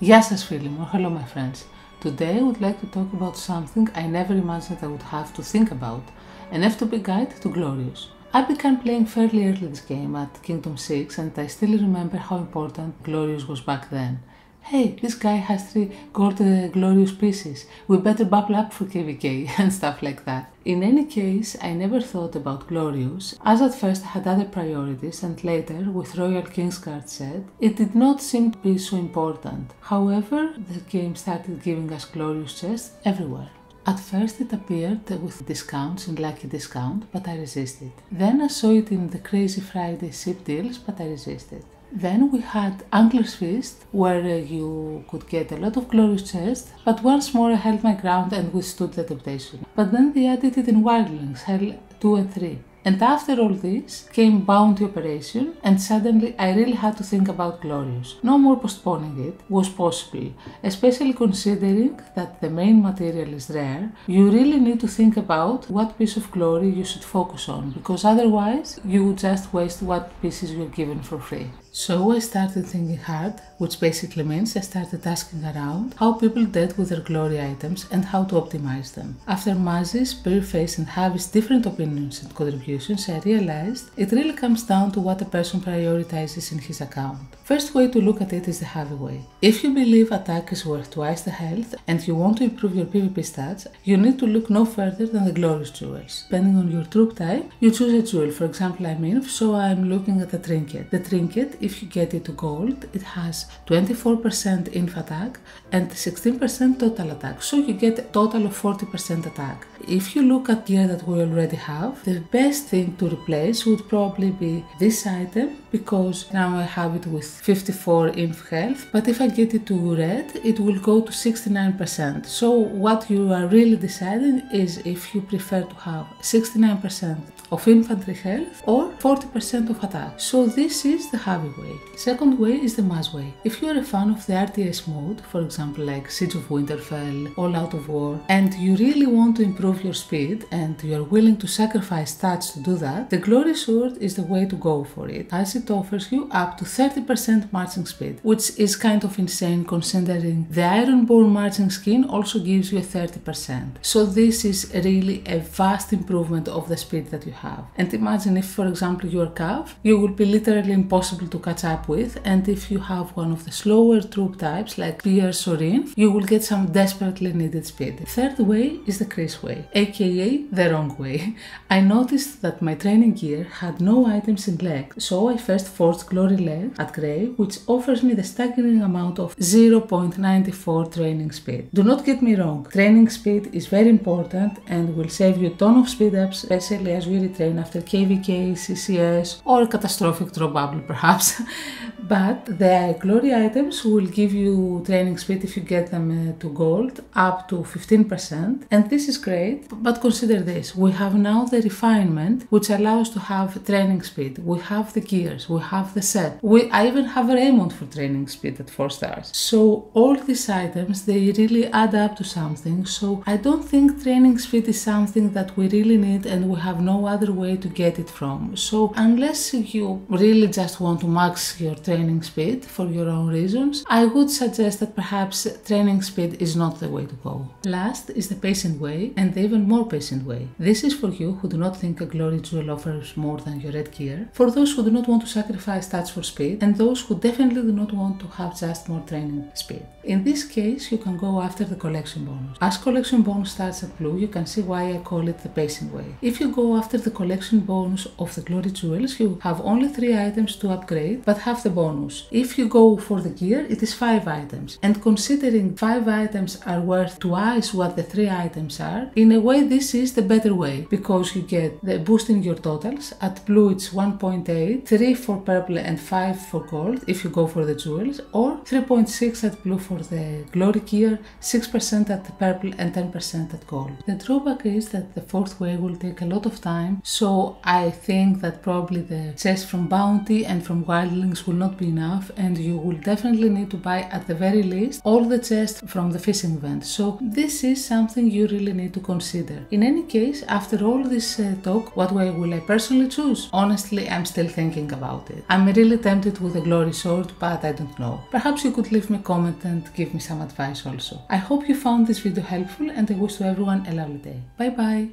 Γεια σας φίλοι μου, hello my friends. Today I would like to talk about something I never imagined I would have to think about, an F2P guide to Glorious. I began playing fairly early this game at Kingdom 6 and I still remember how important Glorious was back then. Hey, this guy has 3 gold Glorious pieces, we better bubble up for KVK and stuff like that. In any case, I never thought about Glorious, as at first I had other priorities and later, with Royal Kingsguard set, it did not seem to be so important. However, the game started giving us Glorious chests everywhere. At first it appeared with discounts in Lucky Discount, but I resisted. Then I saw it in the Crazy Friday ship deals, but I resisted. Then we had Angler's Feast, where you could get a lot of Glorious chests, but once more I held my ground and withstood the temptation. But then they added it in Wildlings, Hell 2 and 3. And after all this came Bounty Operation, and suddenly I really had to think about Glorious. No more postponing it was possible, especially considering that the main material is rare. You really need to think about what piece of glory you should focus on, because otherwise you would just waste what pieces you're given for free. So I started thinking hard, which basically means I started asking around how people dealt with their glory items and how to optimize them. After Mazzy's, Bearface and Javi's different opinions and contributions, I realized it really comes down to what a person prioritizes in his account. First way to look at it is the Javi way. If you believe attack is worth twice the health and you want to improve your PvP stats, you need to look no further than the Glorious jewels. Depending on your troop type, you choose a jewel. For example, so I'm looking at the Trinket. The Trinket, if you get it to gold, it has 24% inf attack and 16% total attack, so you get a total of 40% attack. If you look at gear that we already have, the best thing to replace would probably be this item, because now I have it with 54 inf health, but if I get it to red, it will go to 69%. So what you are really deciding is if you prefer to have 69% of infantry health or 40% of attack. So this is the Javi way. Second way is the Maz way. If you are a fan of the RTS mode, for example like Siege of Winterfell, All Out of War, and you really want to improve your speed and you are willing to sacrifice stats to do that, the Glory Sword is the way to go for it, as it offers you up to 30% marching speed, which is kind of insane considering the Ironborn marching skin also gives you a 30%. So this is really a vast improvement of the speed that you have. And imagine if, for example, you are Cav, you will be literally impossible to catch up with, and if you have one of the slower troop types like Pierce or Inf, you will get some desperately needed speed. Third way is the Chris way, aka the wrong way. I noticed that my training gear had no items in leg, so I first forged Glory Leg at Grey, which offers me the staggering amount of 0.94 training speed. Do not get me wrong, training speed is very important and will save you a ton of speed ups, especially as you retrain after KVK, CCS or a catastrophic drop bubble perhaps. But the glory items will give you training speed if you get them to gold up to 15%, and this is great. But consider this, we have now the refinement which allows to have training speed, we have the gears, we have the set, I even have a Raymond for training speed at 4 stars. So all these items, they really add up to something, so I don't think training speed is something that we really need and we have no other way to get it from. So unless you really just want to max your training speed for your own reasons, I would suggest that perhaps training speed is not the way to go. Last is the patient way, and the even more patient way. This is for you who do not think a glory jewel offers more than your red gear, for those who do not want to sacrifice stats for speed, and those who definitely do not want to have just more training speed. In this case, you can go after the collection bonus. As collection bonus starts at blue, you can see why I call it the patient way. If you go after the collection bonus of the glory jewels, you have only 3 items to upgrade, but have the bonus. If you go for the gear, it is 5 items, and considering 5 items are worth twice what the 3 items are, in a way this is the better way, because you get the boost in your totals. At blue it's 1.8, 3 for purple and 5 for gold if you go for the jewels, or 3.6 at blue for the glory gear, 6% at purple and 10% at gold. The drawback is that the fourth way will take a lot of time time, so I think that probably the chest from Bounty and from Wildlings will not be enough, and you will definitely need to buy at the very least all the chests from the fishing event, so this is something you really need to consider. In any case, after all this talk, what way will I personally choose? Honestly, I'm still thinking about it. I'm really tempted with a glory sword, but I don't know. Perhaps you could leave me a comment and give me some advice also. I hope you found this video helpful, and I wish to everyone a lovely day. Bye bye!